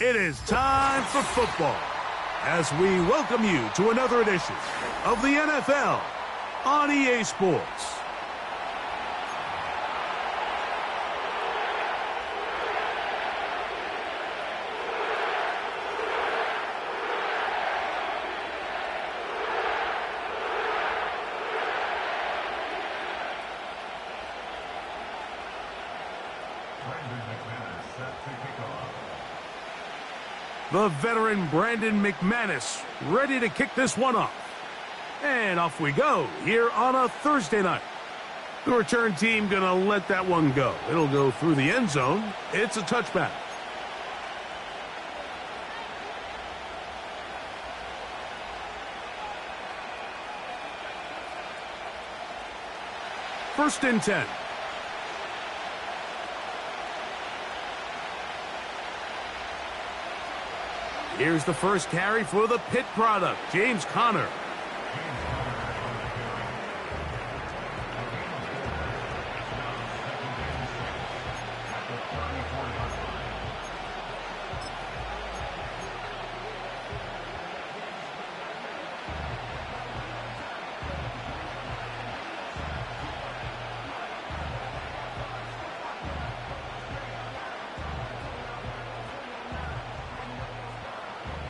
It is time for football as we welcome you to another edition of the NFL on EA Sports. The veteran Brandon McManus ready to kick this one off. And off we go here on a Thursday night. The return team going to let that one go. It'll go through the end zone. It's a touchback. First and 10. Here's the first carry for the Pitt product, James Conner.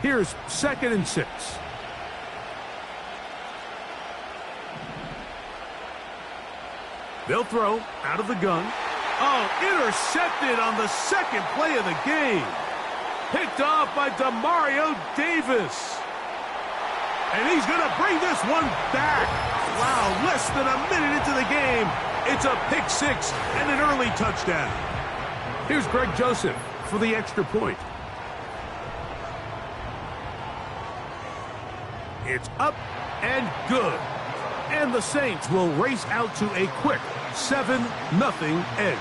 Here's 2nd and 6. They'll throw out of the gun. Oh, intercepted on the second play of the game. Picked off by Demario Davis. And he's going to bring this one back. Wow, less than a minute into the game. It's a pick six and an early touchdown. Here's Greg Joseph for the extra point. It's up and good. And the Saints will race out to a quick 7-0 edge.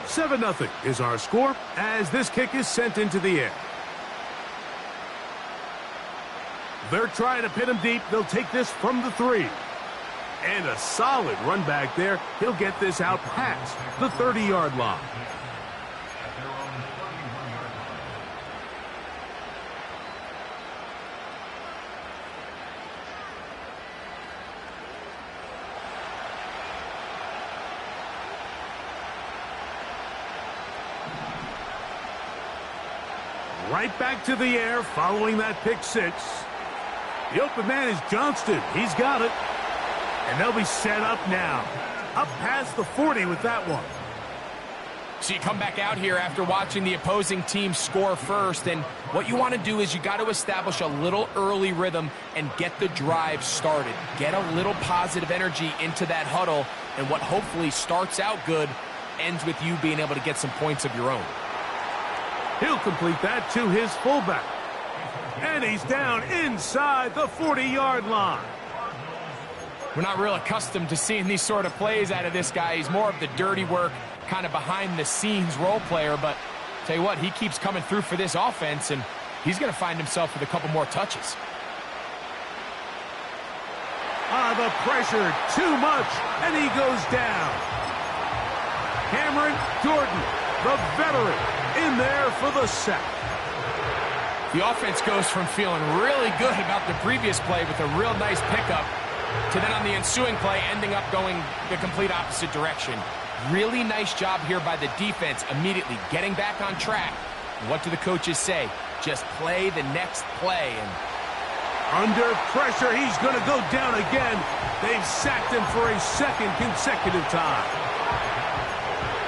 7-0 is our score as this kick is sent into the air. They're trying to pin him deep. They'll take this from the 3. And a solid run back there. He'll get this out past the 30-yard line. Right back to the air following that pick six. The open man is Johnston. He's got it. And they'll be set up now. Up past the 40 with that one. So you come back out here after watching the opposing team score first, and what you want to do is you got to establish a little early rhythm and get the drive started. Get a little positive energy into that huddle, and what hopefully starts out good ends with you being able to get some points of your own. He'll complete that to his fullback. And he's down inside the 40-yard line. We're not real accustomed to seeing these sort of plays out of this guy. He's more of the dirty work, kind of behind-the-scenes role player. But tell you what, he keeps coming through for this offense, and he's going to find himself with a couple more touches. The pressure, too much, and he goes down. Cameron Jordan, the veteran, in there for the sack. The offense goes from feeling really good about the previous play with a real nice pickup to then on the ensuing play ending up going the complete opposite direction. Really nice job here by the defense immediately getting back on track. What do the coaches say? Just play the next play. And under pressure, he's going to go down again. They've sacked him for a second consecutive time.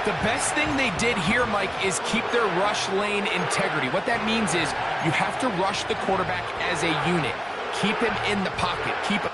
The best thing they did here, Mike, is keep their rush lane integrity. What that means is you have to rush the quarterback as a unit. Keep him in the pocket. Keep him.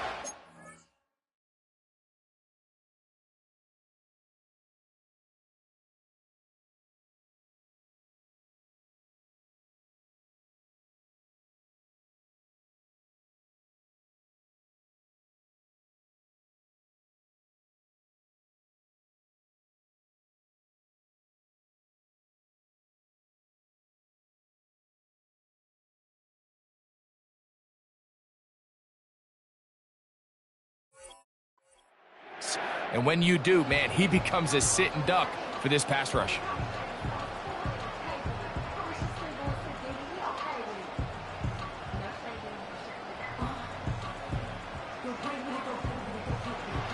And when you do, man, he becomes a sitting duck for this pass rush.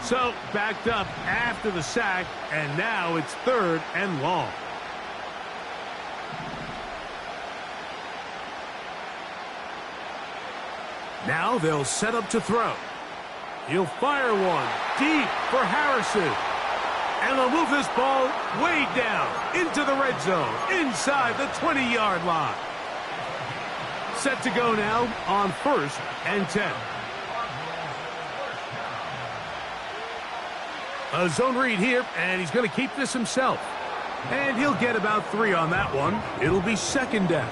So, backed up after the sack, and now it's 3rd and long. Now they'll set up to throw. He'll fire one deep for Harrison. And they'll move this ball way down into the red zone, inside the 20-yard line. Set to go now on 1st and 10. A zone read here, and he's going to keep this himself. And he'll get about 3 on that one. It'll be 2nd down.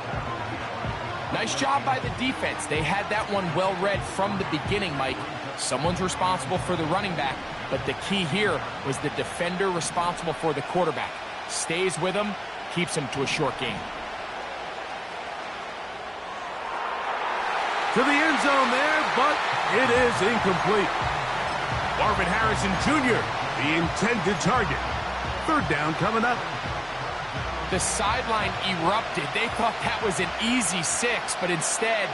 Nice job by the defense. They had that one well read from the beginning, Mike. Someone's responsible for the running back, but the key here was the defender responsible for the quarterback. Stays with him, keeps him to a short gain. To the end zone there, but it is incomplete. Marvin Harrison Jr., the intended target. 3rd down coming up. The sideline erupted. They thought that was an easy 6, but instead,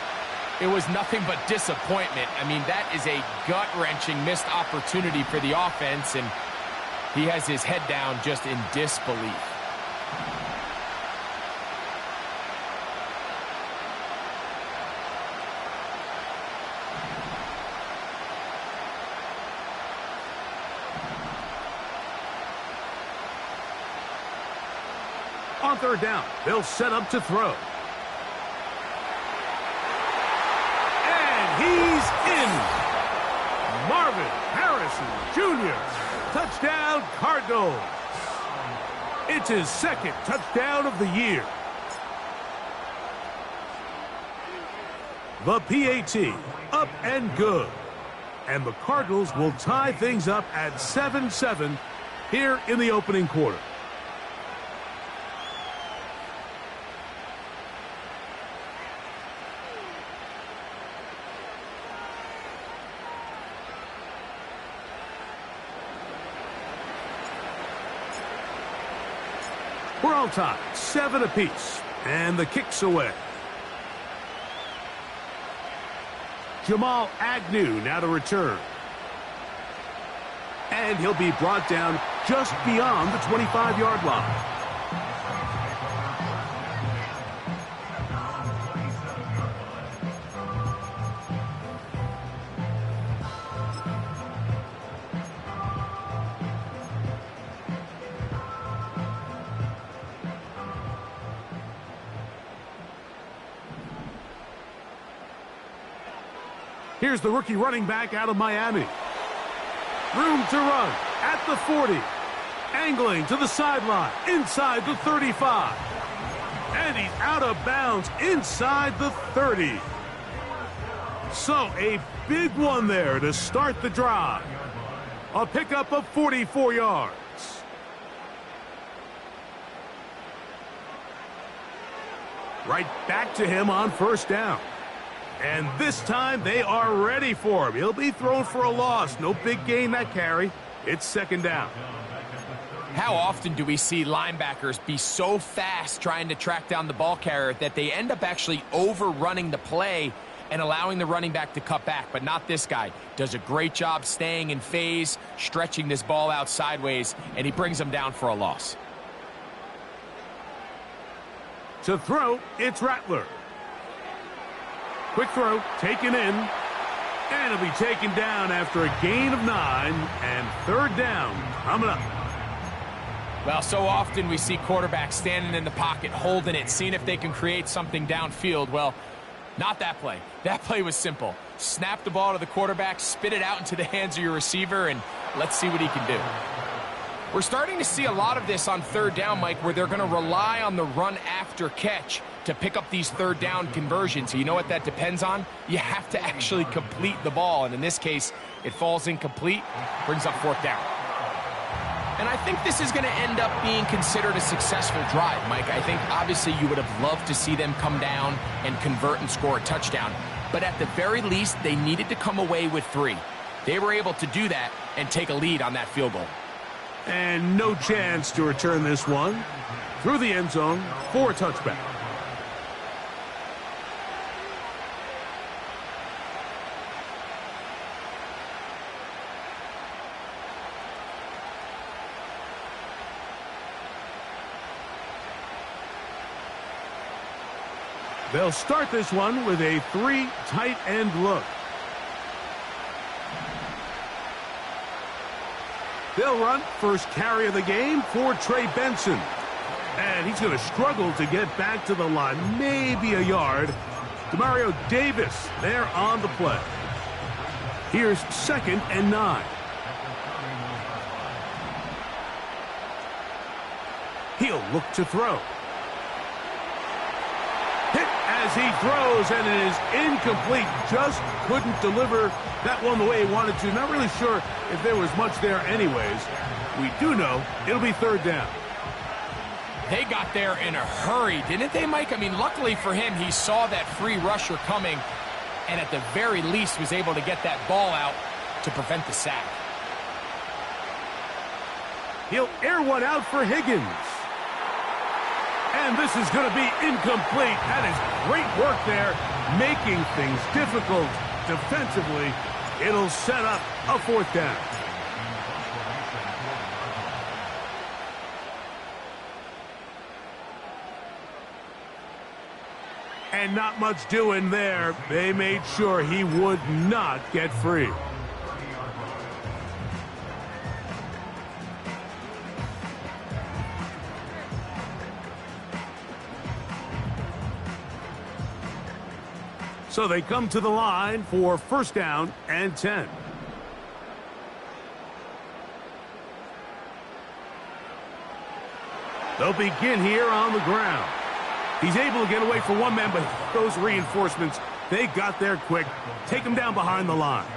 it was nothing but disappointment. I mean, that is a gut-wrenching missed opportunity for the offense, and he has his head down just in disbelief. On 3rd down, they'll set up to throw. And he's in. Marvin Harrison Jr. Touchdown, Cardinals. It's his 2nd touchdown of the year. The PAT, up and good. And the Cardinals will tie things up at 7-7 here in the opening quarter. We're all tied, 7 apiece, and the kick's away. Jamal Agnew now to return. And he'll be brought down just beyond the 25-yard line. Here's the rookie running back out of Miami. Room to run at the 40. Angling to the sideline inside the 35. And he's out of bounds inside the 30. So a big one there to start the drive. A pickup of 44 yards. Right back to him on 1st down. And this time they are ready for him. He'll be thrown for a loss. No big gain that carry. It's 2nd down. How often do we see linebackers be so fast trying to track down the ball carrier that they end up actually overrunning the play and allowing the running back to cut back? But not this guy. Does a great job staying in phase, stretching this ball out sideways, and he brings him down for a loss. To throw, it's Rattler. Quick throw, taken in, and it'll be taken down after a gain of 9, and 3rd down coming up. Well, so often we see quarterbacks standing in the pocket, holding it, seeing if they can create something downfield. Well, not that play. That play was simple. Snap the ball to the quarterback, spit it out into the hands of your receiver, and let's see what he can do. We're starting to see a lot of this on 3rd down, Mike, where they're going to rely on the run after catch to pick up these 3rd down conversions. So you know what that depends on? You have to actually complete the ball, and in this case, it falls incomplete, brings up 4th down. And I think this is going to end up being considered a successful drive, Mike. I think obviously you would have loved to see them come down and convert and score a touchdown, but at the very least, they needed to come away with 3. They were able to do that and take a lead on that field goal. And no chance to return this one. Through the end zone for a touchback. They'll start this one with a 3 tight end look. They'll run first carry of the game for Trey Benson. And he's going to struggle to get back to the line, maybe a yard. Demario Davis there on the play. Here's 2nd and 9. He'll look to throw. Hit as he throws, and it is incomplete. Just couldn't deliver that one the way he wanted to. Not really sure if there was much there anyways. We do know it'll be 3rd down. They got there in a hurry, didn't they, Mike? I mean, luckily for him, he saw that free rusher coming and at the very least was able to get that ball out to prevent the sack. He'll air one out for Higgins. And this is going to be incomplete. That is great work there, making things difficult defensively. It'll set up a 4th down. And not much doing there. They made sure he would not get free. So they come to the line for 1st down and 10. They'll begin here on the ground. He's able to get away for one man, but those reinforcements, they got there quick. Take him down behind the line.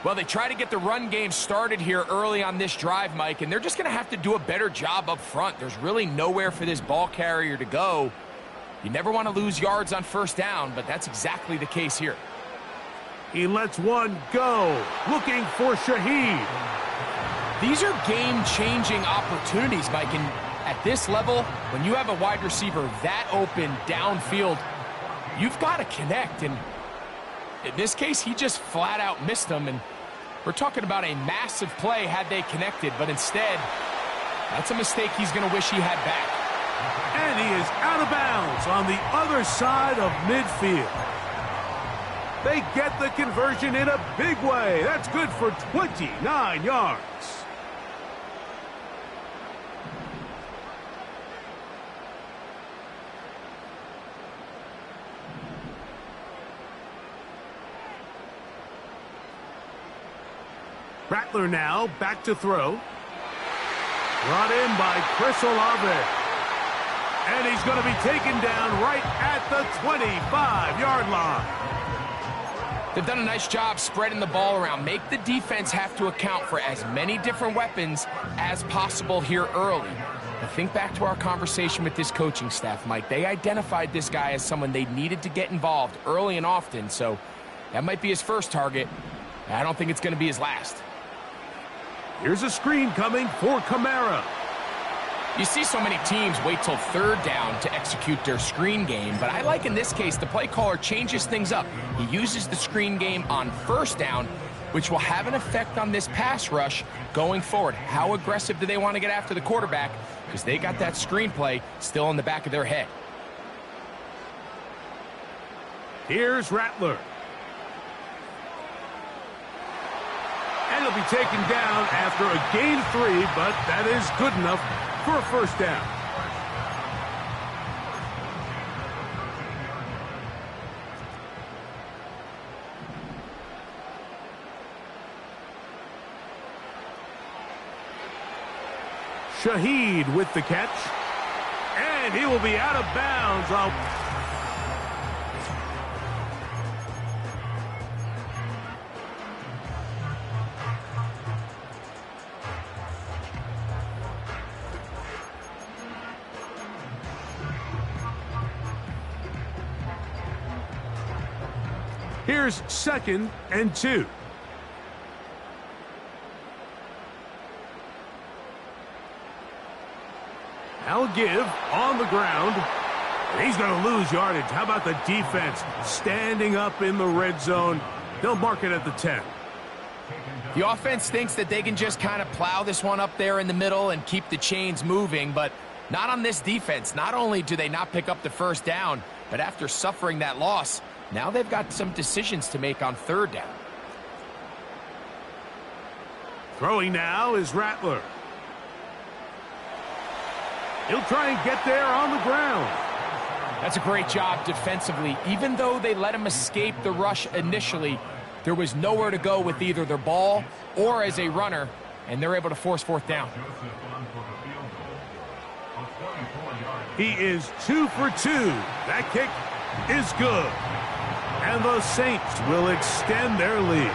Well, they try to get the run game started here early on this drive, Mike, and they're just going to have to do a better job up front. There's really nowhere for this ball carrier to go. You never want to lose yards on 1st down, but that's exactly the case here. He lets one go, looking for Shaheed. These are game-changing opportunities, Mike, and at this level, when you have a wide receiver that open downfield, you've got to connect. And in this case, he just flat out missed them. And we're talking about a massive play had they connected, but instead, that's a mistake he's going to wish he had back. And he is out of bounds on the other side of midfield. They get the conversion in a big way. That's good for 29 yards. Rattler now back to throw. Brought in by Chris Olave. And he's going to be taken down right at the 25-yard line. They've done a nice job spreading the ball around. Make the defense have to account for as many different weapons as possible here early. Now think back to our conversation with this coaching staff, Mike. They identified this guy as someone they needed to get involved early and often, so that might be his first target. I don't think it's going to be his last. Here's a screen coming for Kamara. You see so many teams wait till 3rd down to execute their screen game, but I like in this case the play caller changes things up. He uses the screen game on 1st down, which will have an effect on this pass rush going forward. How aggressive do they want to get after the quarterback? Because they got that screen play still in the back of their head. Here's Rattler. And he'll be taken down after a gain of 3, but that is good enough for a 1st down. Shaheed with the catch. And he will be out of bounds. Here's 2nd and 2. Now give on the ground. And he's going to lose yardage. How about the defense standing up in the red zone? They'll mark it at the 10. The offense thinks that they can just kind of plow this one up there in the middle and keep the chains moving, but not on this defense. Not only do they not pick up the 1st down, But after suffering that loss, now they've got some decisions to make on third down. Throwing now is Rattler. He'll try and get there on the ground. That's a great job defensively. Even though they let him escape the rush initially, there was nowhere to go with either their ball or as a runner, and they're able to force fourth down. He is 2 for 2. That kick is good. And the Saints will extend their lead.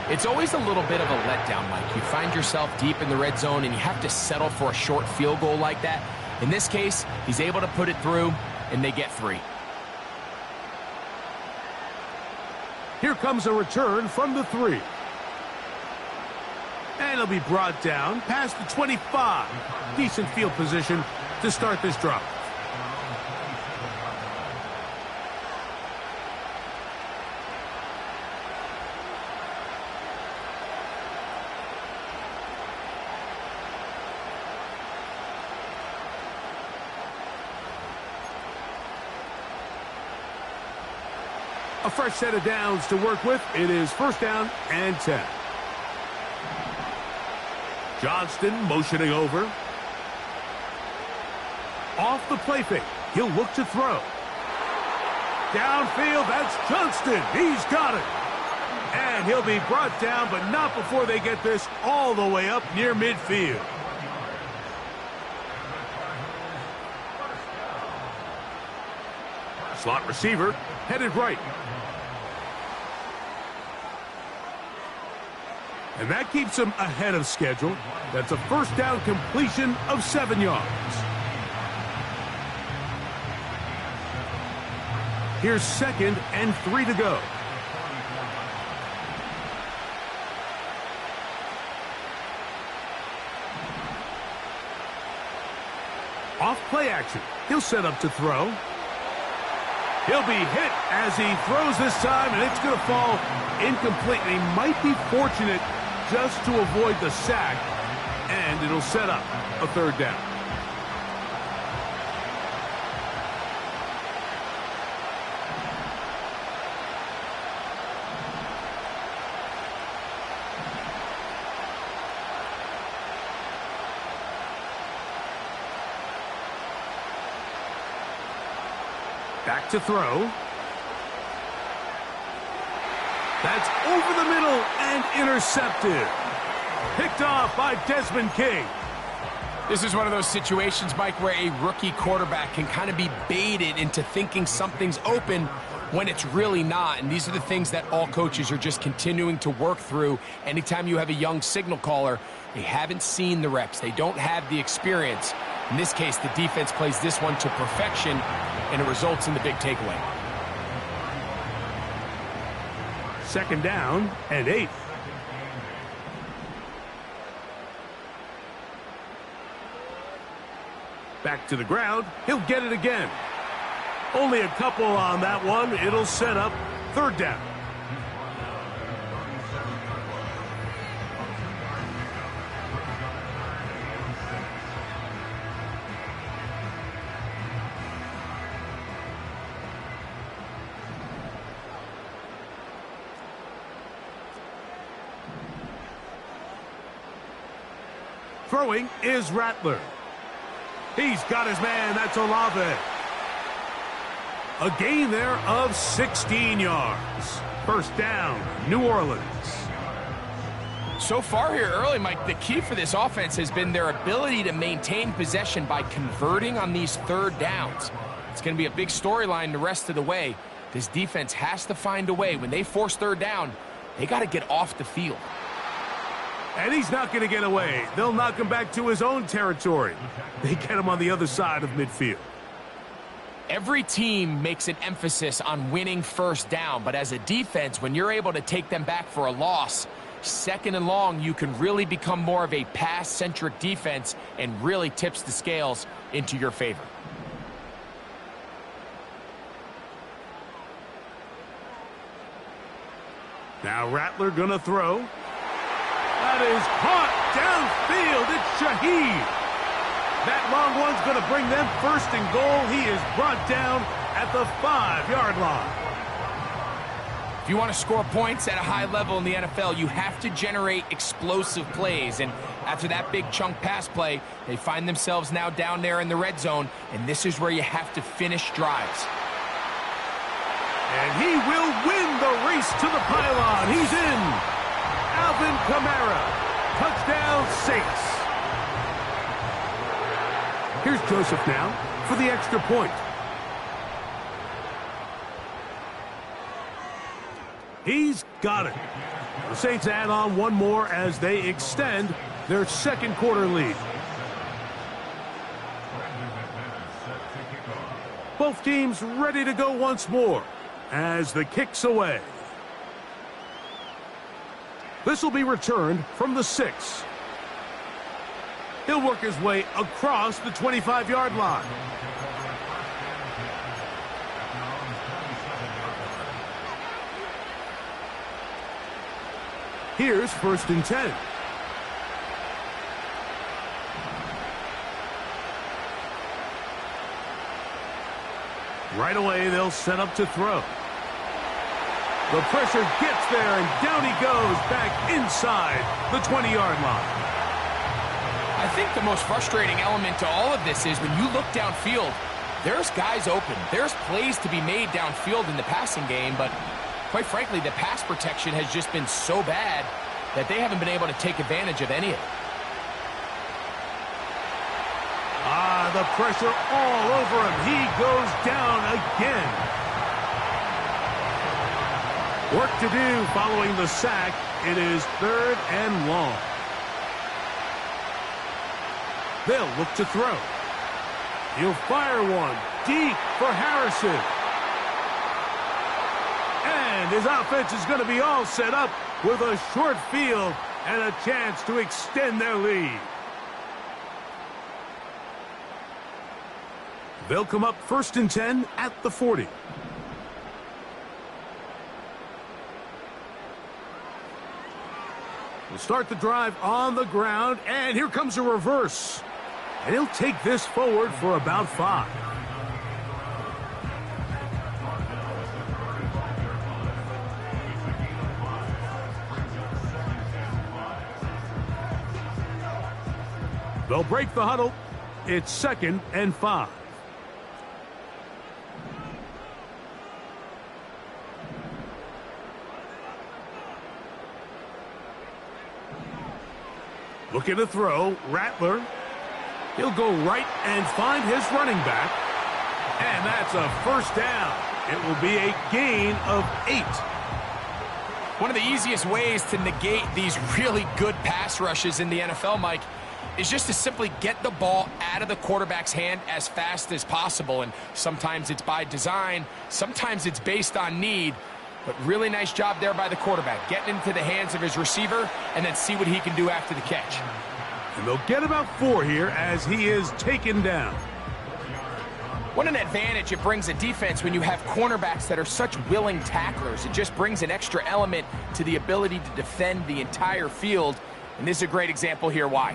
It's always a little bit of a letdown, Mike. You find yourself deep in the red zone and you have to settle for a short field goal like that. In this case, he's able to put it through, and they get 3. Here comes a return from the 3. And he'll be brought down past the 25. Decent field position to start this drive. A fresh set of downs to work with. It is first down and 10. Johnston motioning over. Off the play fake. He'll look to throw. Downfield, that's Johnston. He's got it. And he'll be brought down, but not before they get this all the way up near midfield. Slot receiver headed right. And that keeps him ahead of schedule. That's a first down completion of 7 yards. Here's 2nd and 3 to go. Off play action. He'll set up to throw. He'll be hit as he throws this time, and it's going to fall incomplete. And he might be fortunate just to avoid the sack, and it'll set up a third down. Back to throw. That's over the middle and intercepted. Picked off by Desmond King. This is one of those situations, Mike, where a rookie quarterback can kind of be baited into thinking something's open when it's really not. And these are the things that all coaches are just continuing to work through. Anytime you have a young signal caller, they haven't seen the reps. They don't have the experience. In this case, the defense plays this one to perfection, and it results in the big takeaway. 2nd down and 8. Back to the ground. He'll get it again. Only a couple on that one. It'll set up third down. Throwing is Rattler. He's got his man. That's Olave. A gain there of 16 yards. First down, New Orleans. So far here early, Mike, the key for this offense has been their ability to maintain possession by converting on these third downs. It's going to be a big storyline the rest of the way. This defense has to find a way. When they force third down, they got to get off the field. And he's not going to get away. They'll knock him back to his own territory. They get him on the other side of midfield. Every team makes an emphasis on winning first down, but as a defense, when you're able to take them back for a loss, 2nd and long, you can really become more of a pass-centric defense and really tips the scales into your favor. Now Rattler going to throw. That is caught downfield. It's Shaheed. That long one's going to bring them first and goal. He is brought down at the 5-yard line. If you want to score points at a high level in the NFL, you have to generate explosive plays. And after that big chunk pass play, they find themselves now down there in the red zone, and this is where you have to finish drives. And he will win the race to the pylon. He's in. Alvin Kamara. Touchdown, Saints. Here's Joseph now for the extra point. He's got it. The Saints add on one more as they extend their second quarter lead. Both teams ready to go once more as the kick's away. This will be returned from the 6. He'll work his way across the 25-yard line. Here's 1st and 10. Right away, they'll set up to throw. The pressure gets there, and down he goes back inside the 20-yard line. I think the most frustrating element to all of this is when you look downfield, there's guys open. There's plays to be made downfield in the passing game, but quite frankly, the pass protection has just been so bad that they haven't been able to take advantage of any of it. The pressure all over him. He goes down again. Work to do following the sack. It is 3rd and long. They'll look to throw. He'll fire one deep for Harrison. And his offense is going to be all set up with a short field and a chance to extend their lead. They'll come up 1st and 10 at the 40. We'll start the drive on the ground, and here comes a reverse. And he'll take this forward for about 5. They'll break the huddle. It's 2nd and 5. Looking to throw, Rattler. He'll go right and find his running back. And that's a 1st down. It will be a gain of 8. One of the easiest ways to negate these really good pass rushes in the NFL, Mike, is just to simply get the ball out of the quarterback's hand as fast as possible. And sometimes it's by design, sometimes it's based on need. But really nice job there by the quarterback, getting into the hands of his receiver and then see what he can do after the catch. And they'll get about 4 here as he is taken down. What an advantage it brings a defense when you have cornerbacks that are such willing tacklers. It just brings an extra element to the ability to defend the entire field. And this is a great example here why.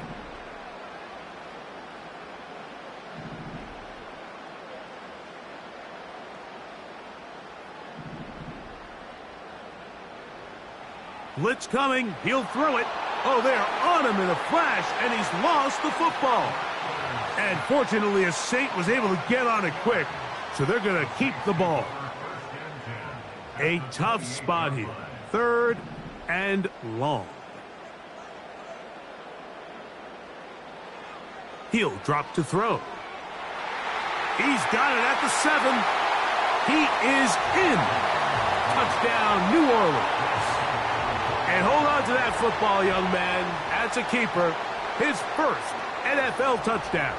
Blitz coming. He'll throw it. Oh, they're on him in a flash, and he's lost the football. And fortunately, a Saint was able to get on it quick, so they're going to keep the ball. A tough spot here. 3rd and long. He'll drop to throw. He's got it at the 7. He is in. Touchdown, New Orleans. And hold on to that football, young man. That's a keeper. His first NFL touchdown.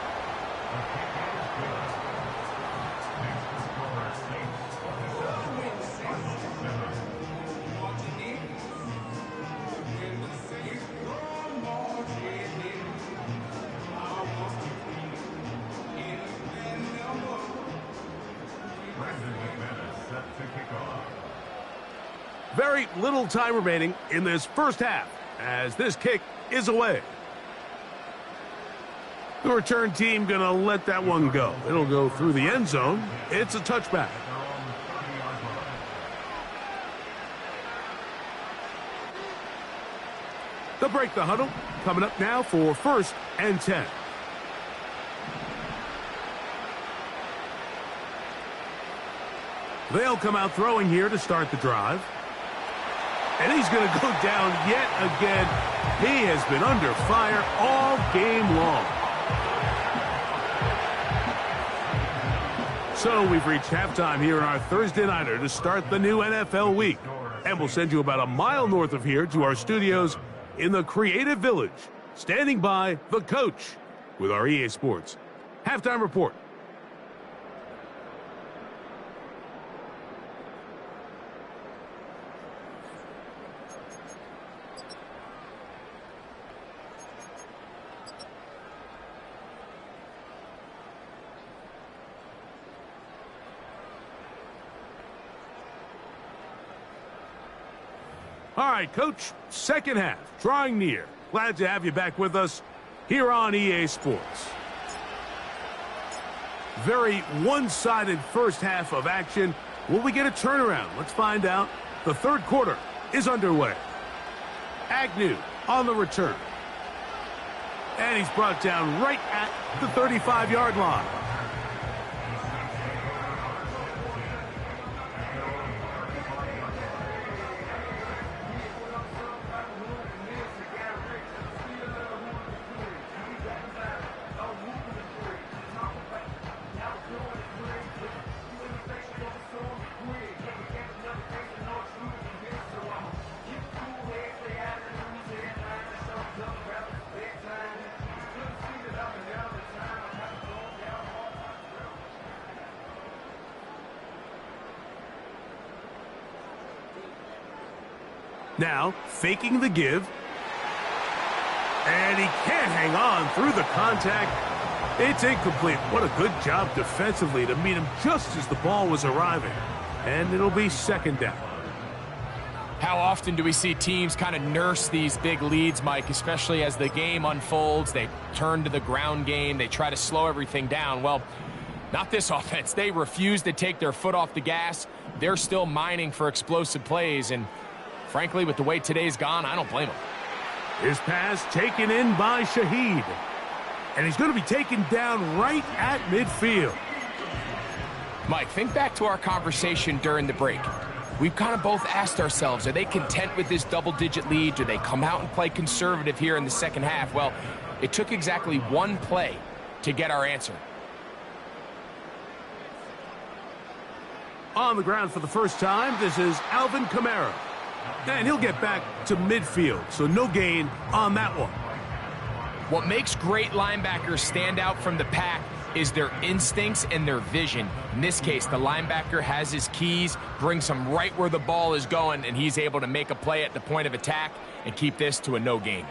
Very little time remaining in this first half as this kick is away. The return team going to let that one go. It'll go through the end zone. It's a touchback. They'll break the huddle. Coming up now for 1st and 10. They'll come out throwing here to start the drive. And he's going to go down yet again. He has been under fire all game long. So we've reached halftime here in our Thursday Nighter to start the new NFL week. And we'll send you about a mile north of here to our studios in the Creative Village. Standing by, the coach with our EA Sports Halftime Report. All right, Coach, second half, drawing near. Glad to have you back with us here on EA Sports. Very one-sided first half of action. Will we get a turnaround? Let's find out. The third quarter is underway. Agnew on the return. And he's brought down right at the 35-yard line. Now, faking the give. And he can't hang on through the contact. It's incomplete. What a good job defensively to meet him just as the ball was arriving. And it'll be second down. How often do we see teams kind of nurse these big leads, Mike, especially as the game unfolds? They turn to the ground game. They try to slow everything down. Well, not this offense. They refuse to take their foot off the gas. They're still mining for explosive plays. And frankly, with the way today's gone, I don't blame him. His pass taken in by Shaheed. And he's going to be taken down right at midfield. Mike, think back to our conversation during the break. We've kind of both asked ourselves, are they content with this double-digit lead? Do they come out and play conservative here in the second half? Well, it took exactly one play to get our answer. On the ground for the first time, this is Alvin Kamara. And he'll get back to midfield, so no gain on that one. What makes great linebackers stand out from the pack is their instincts and their vision. In this case, the linebacker has his keys, brings him right where the ball is going, and he's able to make a play at the point of attack and keep this to a no gain.